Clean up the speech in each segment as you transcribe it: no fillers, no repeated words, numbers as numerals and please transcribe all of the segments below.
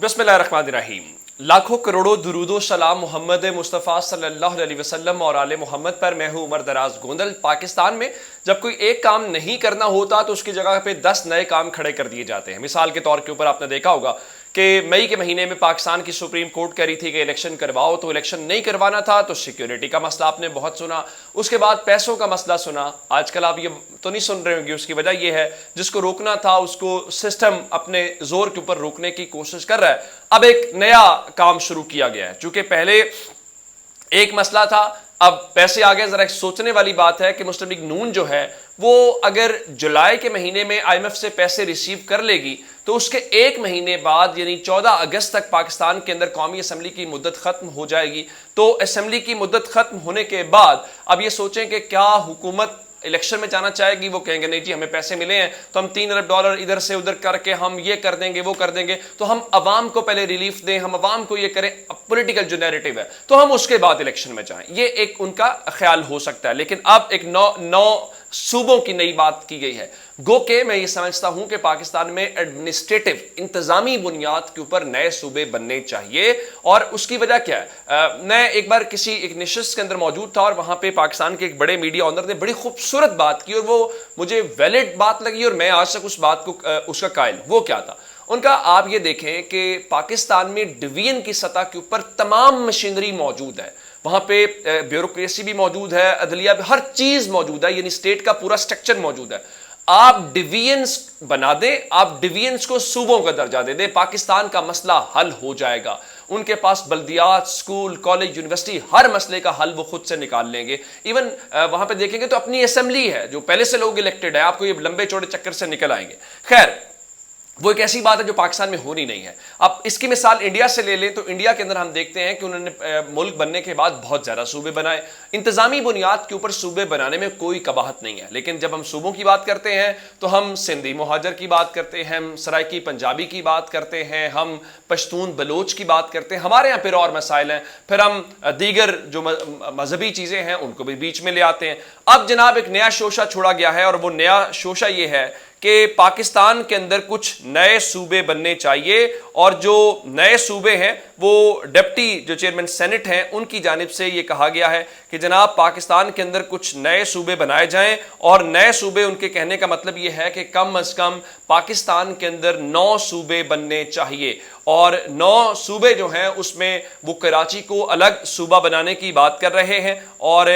बिस्मिल्लाहिर्रहमानिर्रहीम। लाखों करोड़ों दुरूदो सलाम मोहम्मद मुस्तफ़ा सल्लल्लाहु अलैहि वसल्लम और आले मोहम्मद पर। मैं हूं उमर दराज गोंदल। पाकिस्तान में जब कोई एक काम नहीं करना होता तो उसकी जगह पे 10 नए काम खड़े कर दिए जाते हैं। मिसाल के तौर के ऊपर आपने देखा होगा कि मई के महीने में पाकिस्तान की सुप्रीम कोर्ट कह रही थी कि इलेक्शन करवाओ, तो इलेक्शन नहीं करवाना था तो सिक्योरिटी का मसला आपने बहुत सुना। उसके बाद पैसों का मसला सुना। आजकल आप ये तो नहीं सुन रहे होंगे, उसकी वजह यह है जिसको रोकना था उसको सिस्टम अपने जोर के ऊपर रोकने की कोशिश कर रहा है। अब एक नया काम शुरू किया गया है। चूंकि पहले एक मसला था, अब पैसे आ गए। जरा एक सोचने वाली बात है कि मुस्लिम लीग नून जो है वो अगर जुलाई के महीने में IMF से पैसे रिसीव कर लेगी तो उसके एक महीने बाद यानी 14 अगस्त तक पाकिस्तान के अंदर कौमी असम्बली की मुद्दत खत्म हो जाएगी। तो असम्बली की मुद्दत खत्म होने के बाद अब ये सोचें कि क्या हुकूमत इलेक्शन में जाना चाहेगी। वो कहेंगे नहीं जी, हमें पैसे मिले हैं तो हम $3 अरब इधर से उधर करके हम ये कर देंगे वो कर देंगे, तो हम अवाम को पहले रिलीफ दें, हम अवाम को ये करें। पॉलिटिकल जो नैरेटिव है तो हम उसके बाद इलेक्शन में जाएं, ये एक उनका ख्याल हो सकता है। लेकिन अब एक नौ सूबों की नई बात की गई है। गो के मैं ये समझता हूं कि पाकिस्तान में एडमिनिस्ट्रेटिव इंतजामी बुनियाद के ऊपर नए सूबे बनने चाहिए। और उसकी वजह क्या है, मैं एक बार किसी एक निशिस्त के अंदर मौजूद था और वहां पे पाकिस्तान के एक बड़े मीडिया ऑनर ने बड़ी खूबसूरत बात की और वो मुझे वैलिड बात लगी और मैं आज तक उस बात को उसका कायल। वो क्या था उनका, आप ये देखें कि पाकिस्तान में डिवीजन की सतह के ऊपर तमाम मशीनरी मौजूद है। वहां पे ब्यूरोक्रेसी भी मौजूद है, अदलिया भी, हर चीज मौजूद है, यानी स्टेट का पूरा स्ट्रक्चर मौजूद है। आप डिवीजन्स बना दें, आप डिवीजन्स को सूबों का दर्जा दे दें, पाकिस्तान का मसला हल हो जाएगा। उनके पास बल्दियात, स्कूल, कॉलेज, यूनिवर्सिटी, हर मसले का हल वो खुद से निकाल लेंगे। इवन वहां पे देखेंगे तो अपनी असेंबली है जो पहले से लोग इलेक्टेड है, आपको ये लंबे चौड़े चक्कर से निकल आएंगे। खैर, वो एक ऐसी बात है जो पाकिस्तान में होनी नहीं है। अब इसकी मिसाल इंडिया से ले लें तो इंडिया के अंदर हम देखते हैं कि उन्होंने मुल्क बनने के बाद बहुत ज्यादा सूबे बनाए। इंतजामी बुनियाद के ऊपर सूबे बनाने में कोई कबाहत नहीं है। लेकिन जब हम सूबों की बात करते हैं तो हम सिंधी मुहाजर की बात करते हैं, हम सराइकी पंजाबी की बात करते हैं, हम पश्तून बलोच की बात करते हैं। हमारे यहाँ फिर और मसाइल हैं, फिर हम दीगर जो मजहबी चीजें हैं उनको भी बीच में ले आते हैं। अब जनाब एक नया शोशा छोड़ा गया है और वो नया शोशा ये है कि पाकिस्तान के अंदर कुछ नए सूबे बनने चाहिए और जो नए सूबे हैं वो डिप्टी जो चेयरमैन सेनेट हैं उनकी जानिब से ये कहा गया है कि जनाब पाकिस्तान के अंदर कुछ नए सूबे बनाए जाएं। और नए सूबे उनके कहने का मतलब ये है कि कम अज कम पाकिस्तान के अंदर 9 सूबे बनने चाहिए। और 9 सूबे जो हैं उसमें वो कराची को अलग सूबा बनाने की बात कर रहे हैं और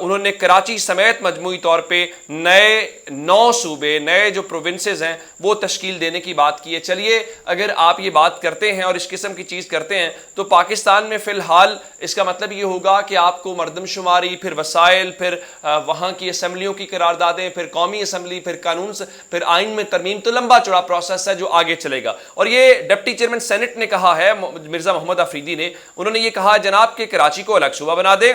उन्होंने कराची समेत मजमूई तौर पे नए 9 सूबे, नए जो प्रोविंसेस हैं वो तश्कील देने की बात की है। चलिए, अगर आप ये बात करते हैं और इस किस्म की चीज़ करते हैं तो पाकिस्तान में फ़िलहाल इसका मतलब ये होगा कि आपको मरदमशुमारी, फिर वसाइल, फिर वहाँ की असम्बलियों की करारदादें, फिर कौमी असम्बली, फिर कानून, फिर आइन में तरमीम, तो लंबा चौड़ा प्रोसेस है जो आगे चलेगा। और ये डिप्टी चेयरमैन सेनेट ने कहा है, मिर्जा मोहम्मद अफरीदी ने, उन्होंने ये कहा जनाब कि कराची को अलग सूबा बना दे।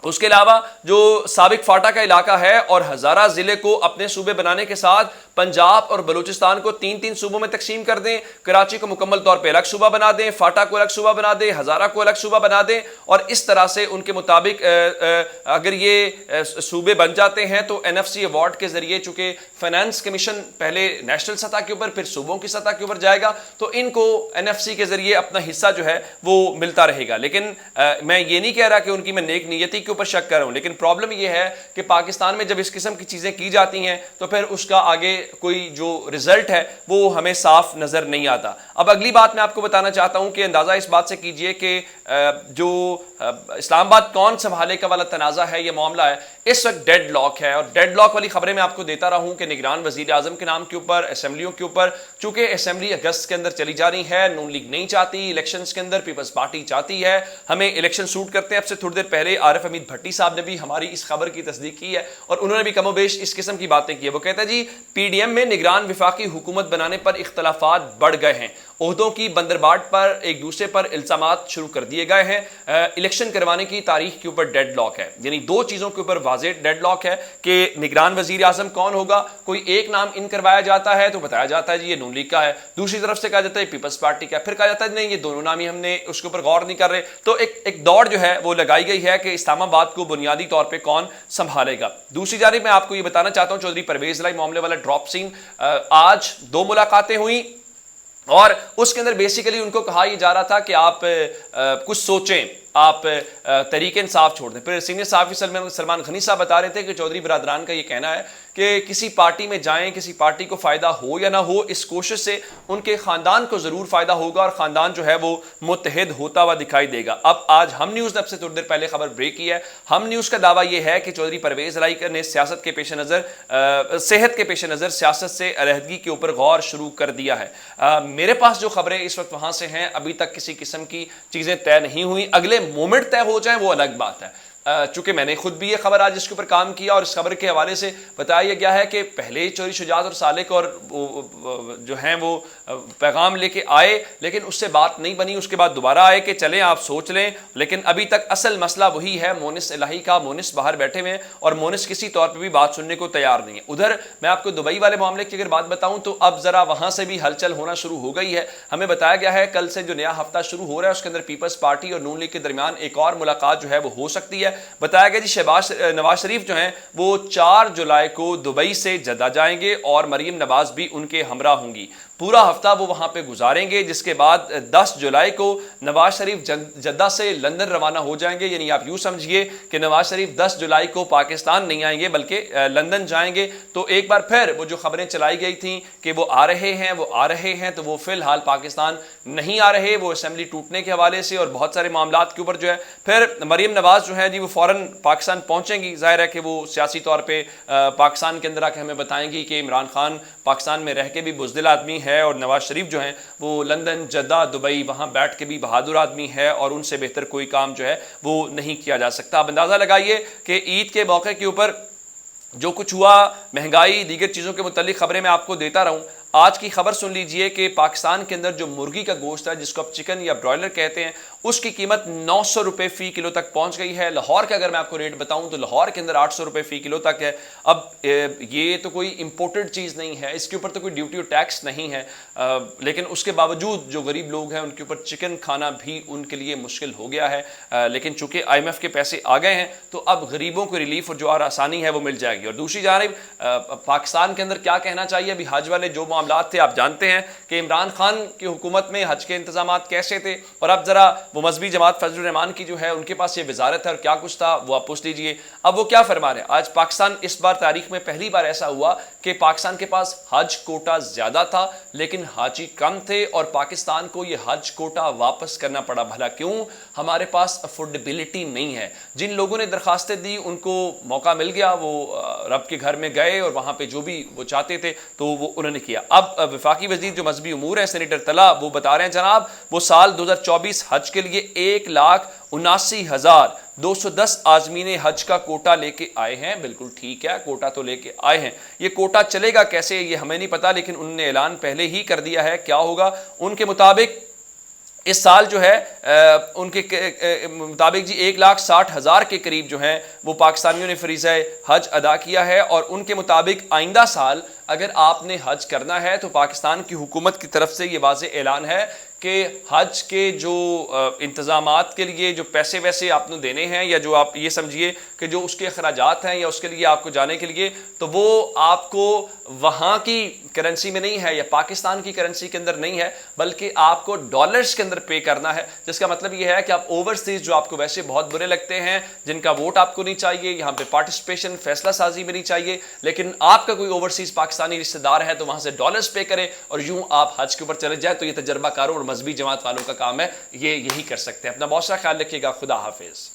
उसके अलावा जो साबिक फाटा का इलाका है और हजारा जिले को अपने सूबे बनाने के साथ पंजाब और बलूचिस्तान को 3-3 सूबों में तकसीम कर दें। कराची को मुकम्मल तौर पे अलग सूबा बना दें, फाटा को अलग सूबा बना दें, हजारा को अलग सूबा बना दें। और इस तरह से उनके मुताबिक अगर ये सूबे बन जाते हैं तो NFC अवार्ड के जरिए, चूंकि फाइनेंस कमीशन पहले नेशनल सतह के ऊपर फिर सूबों की सतह के ऊपर जाएगा, तो इनको NFC के जरिए अपना हिस्सा जो है वो मिलता रहेगा। लेकिन मैं ये नहीं कह रहा कि उनकी मैं नेक नीयती के ऊपर शक कर रहा हूं, लेकिन प्रॉब्लम यह है कि पाकिस्तान में जब इस किस्म की चीजें की जाती हैं तो फिर उसका आगे कोई जो रिजल्ट है वो हमें साफ नजर नहीं आता। अब अगली बात मैं आपको बताना चाहता हूं कि अंदाजा इस बात से कीजिए कि जो इस्लामाबाद कौन संभाले का वाला तनाजा है, ये मामला है, इस वक्त डेड लॉक है। और डेड लॉक वाली खबरें मैं आपको देता रहा हूं कि निगरान वजीर आजम के नाम के ऊपर, असेंबलियों के ऊपर, चूंकि असेंबली अगस्त के अंदर चली जा रही है, नून लीग नहीं चाहती इलेक्शन के अंदर, पीपल्स पार्टी चाहती है हमें इलेक्शन सूट करते हैं। अब से थोड़ी देर पहले आरिफ हमीद भट्टी साहब ने भी हमारी इस खबर की तस्दीक की है और उन्होंने भी कमोबेश इस किस्म की बातें की है। वो कहते हैं जी PDM में निगरान विफाकी हुकूमत बनाने पर इख्तलाफात बढ़ गए हैं, ओहदों की बंदरबाट पर एक दूसरे पर इल्जामात शुरू कर दिए गए हैं, इलेक्शन करवाने की तारीख के ऊपर डेडलॉक है। यानी दो चीजों के ऊपर वाज़ेह डेडलॉक है कि निगरान वजीर आजम कौन होगा। कोई एक नाम इन करवाया जाता है तो बताया जाता है जी ये नून लीग का है, दूसरी तरफ से कहा जाता है पीपल्स पार्टी का, फिर कहा जाता है नहीं ये दोनों नाम ही, हमने उसके ऊपर गौर नहीं कर रहे। तो एक दौड़ जो है वो लगाई गई है कि इस्लामाबाद को बुनियादी तौर पर कौन संभालेगा। दूसरी जानिब मैं आपको ये बताना चाहता हूं चौधरी परवेज लाई मामले वाला ड्रॉप सीन, आज 2 मुलाकातें हुई اور اس کے اندر بیسیکلی ان کو کہا یہ جا رہا تھا کہ آپ کچھ سوچیں، آپ تحریک انصاف چھوڑ دیں۔ پھر سینئر صحافی سلمان غنی صاحب بتا رہے تھے کہ چودھری برادران کا یہ کہنا ہے کہ کسی پارٹی میں جائیں، کسی پارٹی کو فائدہ ہو یا نہ ہو، اس کوشش سے ان کے خاندان کو ضرور فائدہ ہوگا اور خاندان جو ہے وہ متحد ہوتا ہوا دکھائی دے گا۔ اب آج ہم نیوز نے اب سے تھوڑی دیر پہلے خبر بریک کی ہے۔ ہم نیوز کا دعویٰ یہ ہے کہ چودھری پرویز الہی نے سیاست کے پیش نظر صحت کے پیش نظر سیاست سے علیحدگی کے اوپر غور شروع کر دیا ہے۔ میرے پاس جو خبریں اس وقت وہاں سے ہیں، ابھی تک کسی قسم کی چیزیں طے نہیں ہوئی، اگلے مومنٹ طے ہو جائیں وہ الگ بات ہے۔ چونکہ میں نے خود بھی یہ خبر آج اس کے اوپر کام کیا اور اس خبر کے حوالے سے بتایا گیا ہے کہ پہلے چودھری شجاعت اور سالک اور جو ہیں وہ پیغام لے کے آئے، لیکن اس سے بات نہیں بنی۔ اس کے بعد دوبارہ آئے کہ چلیں آپ سوچ لیں، لیکن ابھی تک اصل مسئلہ وہی ہے مونس الہی کا۔ مونس باہر بیٹھے ہوئے ہیں اور مونس کسی طور پہ بھی بات سننے کو تیار نہیں ہے۔ ادھر میں آپ کو دبئی والے معاملے کی اگر بات بتاؤں تو اب ذرا وہاں سے بھی ہلچل ہونا شروع ہو گئی ہے۔ ہمیں بتایا گیا ہے کل سے جو نیا ہفتہ شروع ہو رہا ہے اس کے اندر پیپلز پارٹی اور نون لیگ کے درمیان ایک اور ملاقات جو ہے وہ ہو سکتی ہے۔ بتایا گیا جی نواز شریف جو ہیں وہ 4 جولائی کو دبئی سے جدہ جائیں گے اور مریم نواز بھی ان کے ہمراہ ہوں گی۔ پورا ہفتہ وہ وہاں پہ گزاریں گے، جس کے بعد 10 جولائی کو نواز شریف جدہ سے لندن روانہ ہو جائیں گے۔ یعنی آپ یوں سمجھیے کہ نواز شریف 10 جولائی کو پاکستان نہیں آئیں گے بلکہ لندن جائیں گے۔ تو ایک بار پھر وہ جو خبریں چلائی گئی تھیں کہ وہ آ رہے ہیں تو وہ فی الحال پاکستان نہیں آ رہے، وہ اسمبلی ٹوٹنے کے حوالے سے اور بہت سارے معاملات کے اوپر جو ہے پھر مریم نواز جو ہے جی وہ فوراً پاکستان پہنچیں گی۔ ظاہر ہے کہ وہ سیاسی طور پہ پاکستان کے اندر آ کے ہمیں بتائیں گی کہ عمران خان پاکستان میں رہ کے بھی بزدل آدمی ہے اور نواز شریف جو ہیں وہ لندن، جدہ، دبئی وہاں بیٹھ کے بھی بہادر آدمی ہے اور ان سے بہتر کوئی کام جو ہے وہ نہیں کیا جا سکتا۔ اب اندازہ لگائیے کہ عید کے موقع کے اوپر جو کچھ ہوا، مہنگائی، دیگر چیزوں کے متعلق خبریں میں آپ کو دیتا رہوں۔ آج کی خبر سن لیجئے کہ پاکستان کے اندر جو مرغی کا گوشت ہے جس کو آپ چکن یا برائلر کہتے ہیں، اس کی قیمت 900 روپے فی کلو تک پہنچ گئی ہے۔ لاہور کا اگر میں آپ کو ریٹ بتاؤں تو لاہور کے اندر 800 روپے فی کلو تک ہے۔ اب یہ تو کوئی امپورٹڈ چیز نہیں ہے، اس کے اوپر تو کوئی ڈیوٹی اور ٹیکس نہیں ہے، لیکن اس کے باوجود جو غریب لوگ ہیں ان کے اوپر چکن کھانا بھی ان کے لیے مشکل ہو گیا ہے۔ لیکن چونکہ IMF کے پیسے آ گئے ہیں تو اب غریبوں کو ریلیف اور جو آسانی ہے وہ مل جائے گی۔ اور دوسری جانب پاکستان کے اندر کیا کہنا چاہیے، ابھی حج والے جو معاملات تھے آپ جانتے ہیں کہ عمران خان کی حکومت میں حج کے انتظامات کیسے تھے، اور اب ذرا وہ مذہبی جماعت فضل الرحمان کی جو ہے ان کے پاس یہ وزارت ہے اور کیا کچھ تھا وہ آپ پوچھ لیجئے۔ اب وہ کیا فرما رہے ہیں۔ آج پاکستان اس بار تاریخ میں پہلی بار ایسا ہوا کہ پاکستان کے پاس حج کوٹا زیادہ تھا لیکن حاجی کم تھے اور پاکستان کو یہ حج کوٹا واپس کرنا پڑا۔ بھلا کیوں؟ ہمارے پاس افورڈیبلٹی نہیں ہے۔ جن لوگوں نے درخواستیں دی ان کو موقع مل گیا، وہ رب کے گھر میں گئے اور وہاں پہ جو بھی وہ چاہتے تھے تو وہ انہوں نے کیا۔ اب وفاقی وزیر جو مذہبی امور ہیں سینیٹر طلحہ، وہ بتا رہے ہیں جناب وہ سال 2024 حج کے لیے 1,79,210 عازمین حج کا کوٹا لے کے آئے ہیں۔ بالکل ٹھیک ہے، کوٹا تو لے کے آئے ہیں۔ یہ کوٹا چلے گا کیسے یہ ہمیں نہیں پتا، لیکن انہوں نے اعلان پہلے ہی کر دیا ہے کیا ہوگا۔ ان کے مطابق اس سال جو ہے ان کے مطابق جی 1,60,000 کے قریب جو ہیں وہ پاکستانیوں نے فریضہ حج ادا کیا ہے، اور ان کے مطابق آئندہ سال اگر آپ نے حج کرنا ہے تو پاکستان کی حکومت کی طرف سے یہ واضح اعلان ہے کہ حج کے جو انتظامات کے لیے جو پیسے ویسے آپ نے دینے ہیں، یا جو آپ یہ سمجھیے کہ جو اس کے اخراجات ہیں یا اس کے لیے آپ کو جانے کے لیے، تو وہ آپ کو وہاں کی کرنسی میں نہیں ہے یا پاکستان کی کرنسی کے اندر نہیں ہے، بلکہ آپ کو ڈالرز کے اندر پے کرنا ہے۔ جس کا مطلب یہ ہے کہ آپ اوورسیز جو آپ کو ویسے بہت برے لگتے ہیں، جن کا ووٹ آپ کو نہیں چاہیے، یہاں پہ پارٹیسپیشن فیصلہ سازی میں نہیں چاہیے، لیکن آپ کا کوئی اوورسیز پاکستانی رشتہ دار ہے تو وہاں سے ڈالرز پے کریں اور یوں آپ حج کے اوپر چلے جائیں، تو یہ تجربہ کاروں اور مذہبی جماعت والوں کا کام ہے، یہ یہی کر سکتے ہیں۔ اپنا بہت سارا خیال رکھیے گا، خدا حافظ۔